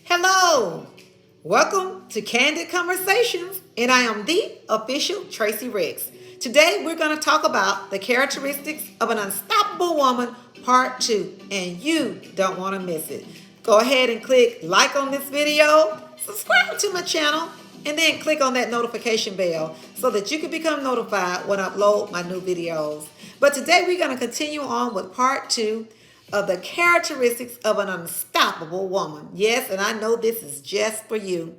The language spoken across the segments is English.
Hello, welcome to Candid Conversations, and I am the official Tracy Ricks. Today we're going to talk about the characteristics of an unstoppable woman, part 2, and you don't want to miss it. Go ahead and click like on this video, subscribe to my channel, and then click on that notification bell so that you can become notified when I upload my new videos. But today we're going to continue on with part 2 of the characteristics of an unstoppable woman. Yes, and I know this is just for you.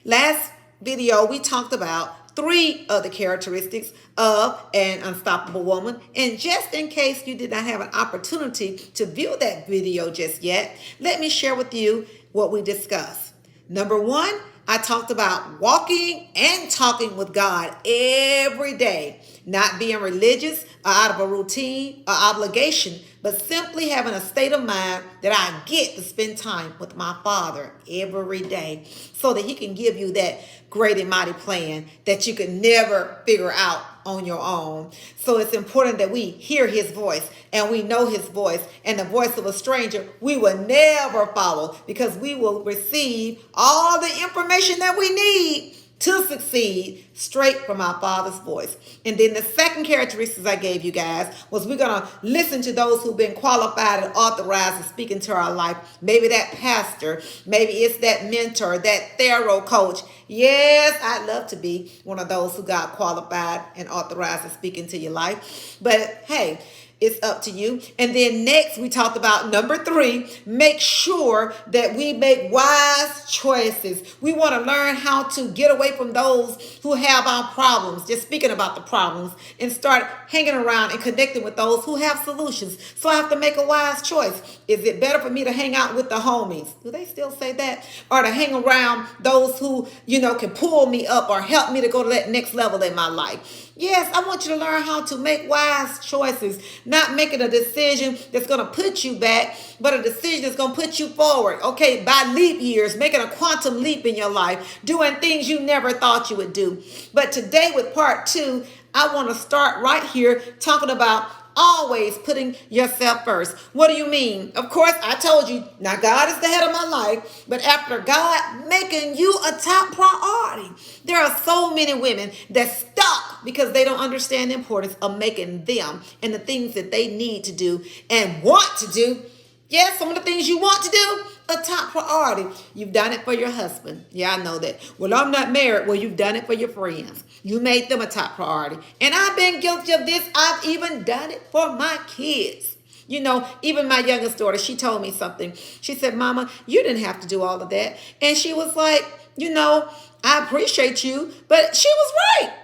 Last video, we talked about 3 of the characteristics of an unstoppable woman. And just in case you did not have an opportunity to view that video just yet, let me share with you what we discussed. Number 1, I talked about walking and talking with God every day, not being religious or out of a routine or obligation, but simply having a state of mind that I get to spend time with my Father every day so that He can give you that great and mighty plan that you could never figure out on your own. So it's important that we hear His voice and we know His voice, and the voice of a stranger we will never follow, because we will receive all the information that we need to succeed straight from our Father's voice. And then the second characteristics I gave you guys was we're going to listen to those who've been qualified and authorized to speak into our life. Maybe that pastor, maybe it's that mentor, that thorough coach. Yes, I'd love to be one of those who got qualified and authorized to speak into your life. But hey, it's up to you. And then next, we talked about number 3, make sure that we make wise choices. We want to learn how to get away from those who have our problems, just speaking about the problems, and start hanging around and connecting with those who have solutions. So I have to make a wise choice. Is it better for me to hang out with the homies? Do they still say that? Or to hang around those who, can pull me up or help me to go to that next level in my life? Yes, I want you to learn how to make wise choices, not making a decision that's going to put you back, but a decision that's going to put you forward. Okay, by leap years, making a quantum leap in your life, doing things you never thought you would do. But today with part 2, I want to start right here talking about always putting yourself first. What do you mean? Of course, I told you, now God is the head of my life, but after God making you a top priority, there are so many women that stuck because they don't understand the importance of making them and the things that they need to do and want to do. Yes, some of the things you want to do, a top priority. You've done it for your husband. Yeah, I know that. Well, I'm not married. Well, you've done it for your friends. You made them a top priority. And I've been guilty of this. I've even done it for my kids. Even my youngest daughter, she told me something. She said, Mama, you didn't have to do all of that. And she was like, I appreciate you, but she was right.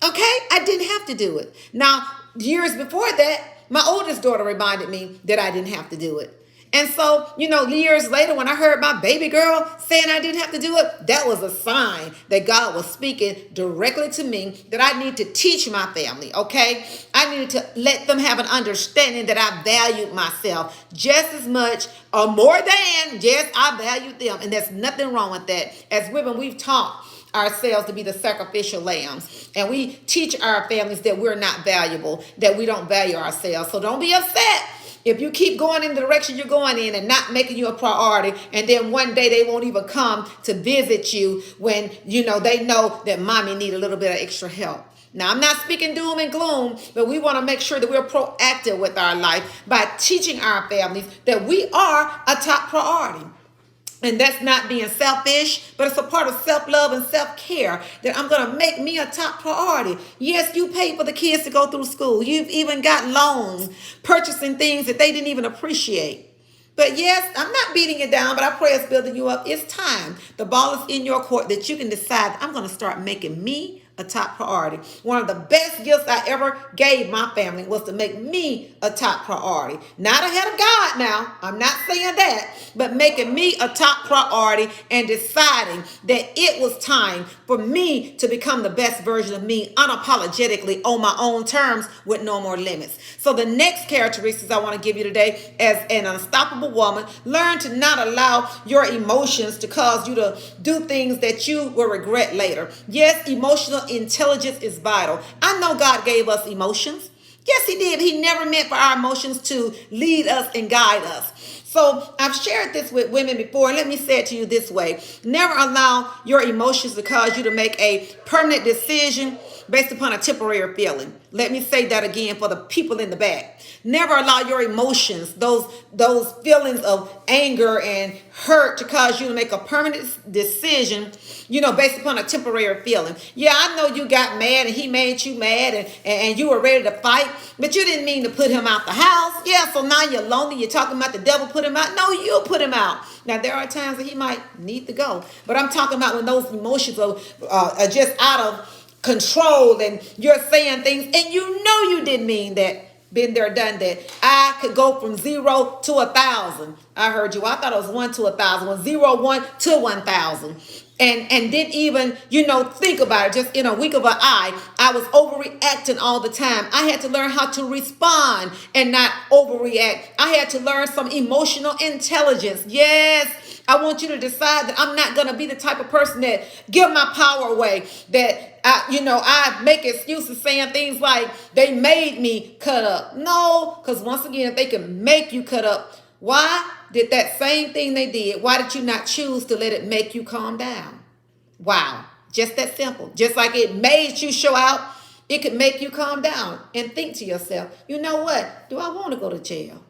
Okay, I didn't have to do it. Now, years before that, my oldest daughter reminded me that I didn't have to do it. And so, years later, when I heard my baby girl saying I didn't have to do it, that was a sign that God was speaking directly to me that I need to teach my family, okay? I needed to let them have an understanding that I valued myself just as much or more than, yes, I valued them. And there's nothing wrong with that. As women, we've taught ourselves to be the sacrificial lambs. And we teach our families that we're not valuable, that we don't value ourselves. So don't be upset if you keep going in the direction you're going in and not making you a priority, and then one day they won't even come to visit you when, they know that mommy need a little bit of extra help. Now, I'm not speaking doom and gloom, but we want to make sure that we're proactive with our life by teaching our families that we are a top priority. And that's not being selfish, but it's a part of self-love and self-care that I'm going to make me a top priority. Yes, you pay for the kids to go through school. You've even got loans, purchasing things that they didn't even appreciate. But yes, I'm not beating you down, but I pray it's building you up. It's time. The ball is in your court that you can decide, I'm going to start making me a top priority. One of the best gifts I ever gave my family was to make me a top priority. Not ahead of God now. I'm not saying that, but making me a top priority and deciding that it was time for me to become the best version of me unapologetically on my own terms with no more limits. So the next characteristics I want to give you today as an unstoppable woman, learn to not allow your emotions to cause you to do things that you will regret later. Yes, emotional intelligence is vital. I know God gave us emotions. Yes, He did. He never meant for our emotions to lead us and guide us. So I've shared this with women before, and let me say it to you this way. Never allow your emotions to cause you to make a permanent decision based upon a temporary feeling. Let me say that again for the people in the back. Never allow your emotions, those feelings of anger and hurt, to cause you to make a permanent decision, based upon a temporary feeling. Yeah, I know you got mad and he made you mad, and you were ready to fight, but you didn't mean to put him out the house. Yeah, so now you're lonely. You're talking about the devil put him out. No, you put him out. Now, there are times that he might need to go, but I'm talking about when those emotions are just out of control and you're saying things and you didn't mean that. Been there, done that. I could go from 0 to 1,000. I heard you. I thought it was 1 to 1,000. 1 to 1,000. And didn't even, think about it. Just in a wink of an eye, I was overreacting all the time. I had to learn how to respond and not overreact. I had to learn some emotional intelligence. Yes, I want you to decide that I'm not going to be the type of person that give my power away, that I make excuses saying things like they made me cut up. No, because once again, if they can make you cut up, why did that same thing they did? Why did you not choose to let it make you calm down? Wow, just that simple. Just like it made you show out, it could make you calm down and think to yourself, you know what? Do I want to go to jail?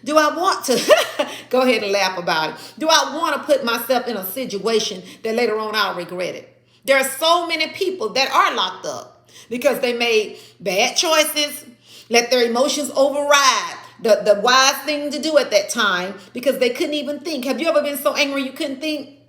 Do I want to go ahead and laugh about it? Do I want to put myself in a situation that later on I'll regret it? There are so many people that are locked up because they made bad choices, let their emotions override the wise thing to do at that time because they couldn't even think. Have you ever been so angry you couldn't think?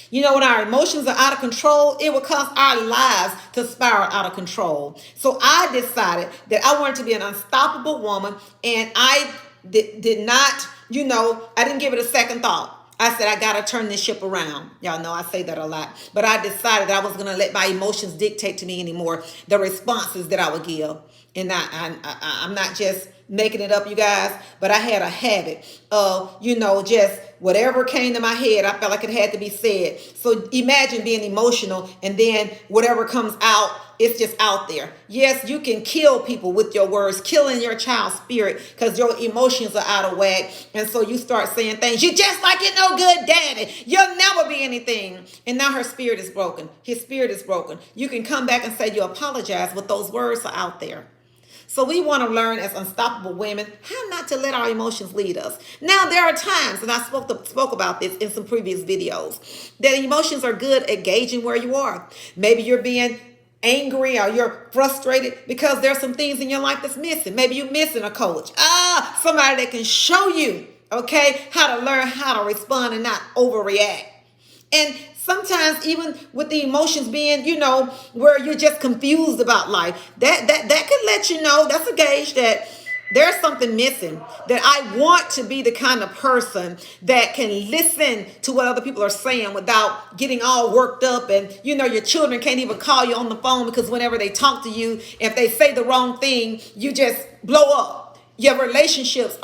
When our emotions are out of control, it will cause our lives to spiral out of control. So I decided that I wanted to be an unstoppable woman, and I did not, I didn't give it a second thought. I said, I got to turn this ship around. Y'all know I say that a lot. But I decided that I wasn't going to let my emotions dictate to me anymore the responses that I would give. And I'm not just making it up, you guys, but I had a habit of, just whatever came to my head, I felt like it had to be said. So imagine being emotional and then whatever comes out, it's just out there. Yes, you can kill people with your words, killing your child's spirit because your emotions are out of whack. And so you start saying things, you just like you're no good daddy. You'll never be anything. And now her spirit is broken. His spirit is broken. You can come back and say you apologize, but those words are out there. So we want to learn as unstoppable women how not to let our emotions lead us. Now, there are times, and I spoke about this in some previous videos, that emotions are good at gauging where you are. Maybe you're being angry or you're frustrated because there's some things in your life that's missing. Maybe you're missing a coach. Somebody that can show you, how to learn how to respond and not overreact. And sometimes even with the emotions being, where you're just confused about life, that could let you know, that's a gauge that there's something missing, that I want to be the kind of person that can listen to what other people are saying without getting all worked up. And, your children can't even call you on the phone because whenever they talk to you, if they say the wrong thing, you just blow up. Your relationships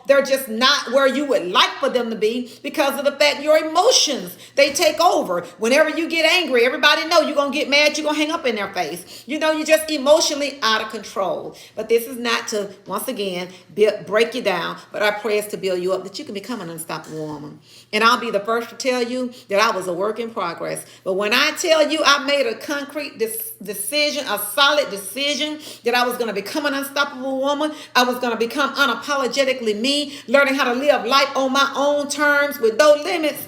they're just not where you would like for them to be because of the fact your emotions, they take over. Whenever you get angry, everybody know you're going to get mad, you're going to hang up in their face. You're just emotionally out of control. But this is not to, once again, break you down, but our prayer is to build you up that you can become an unstoppable woman. And I'll be the first to tell you that I was a work in progress. But when I tell you I made a concrete decision, a solid decision that I was going to become an unstoppable woman, I was going to become unapologetically me, learning how to live life on my own terms with no limits.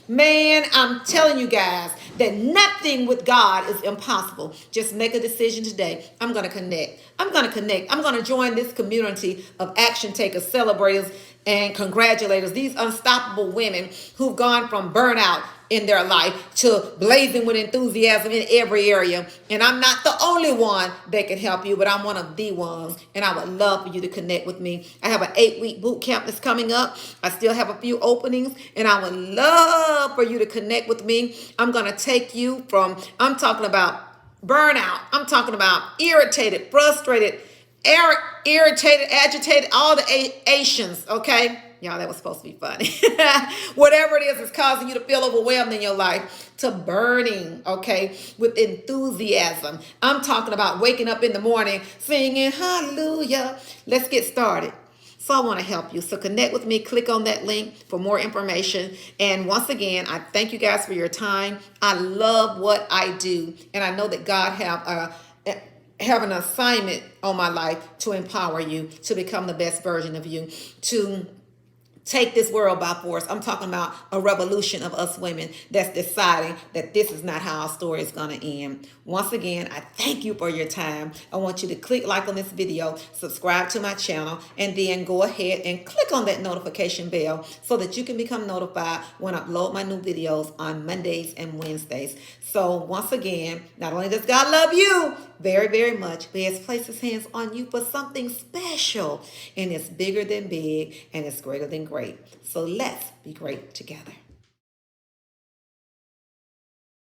Man, I'm telling you guys that nothing with God is impossible. Just make a decision today. I'm going to connect. I'm going to join this community of action takers, celebrators, and congratulators. These unstoppable women who've gone from burnout in their life to blazing with enthusiasm in every area. And I'm not the only one that can help you, but I'm one of the ones. And I would love for you to connect with me. I have an 8-week boot camp that's coming up. I still have a few openings, and I would love for you to connect with me. I'm going to take you from, I'm talking about burnout. I'm talking about irritated, frustrated, irritated, agitated, all the Asians, okay? Y'all, that was supposed to be funny. Whatever it is causing you to feel overwhelmed in your life, to burning, okay, with enthusiasm. I'm talking about waking up in the morning singing hallelujah. Let's get started. So I want to help you. So connect with me. Click on that link for more information. And once again, I thank you guys for your time. I love what I do. And I know that God have an assignment on my life to empower you to become the best version of you, to take this world by force. I'm talking about a revolution of us women that's deciding that this is not how our story is going to end. Once again, I thank you for your time. I want you to click like on this video, subscribe to my channel, and then go ahead and click on that notification bell so that you can become notified when I upload my new videos on Mondays and Wednesdays. So once again, not only does God love you very, very much, but He has placed His hands on you for something special. And it's bigger than big, and it's greater than great. So let's be great together.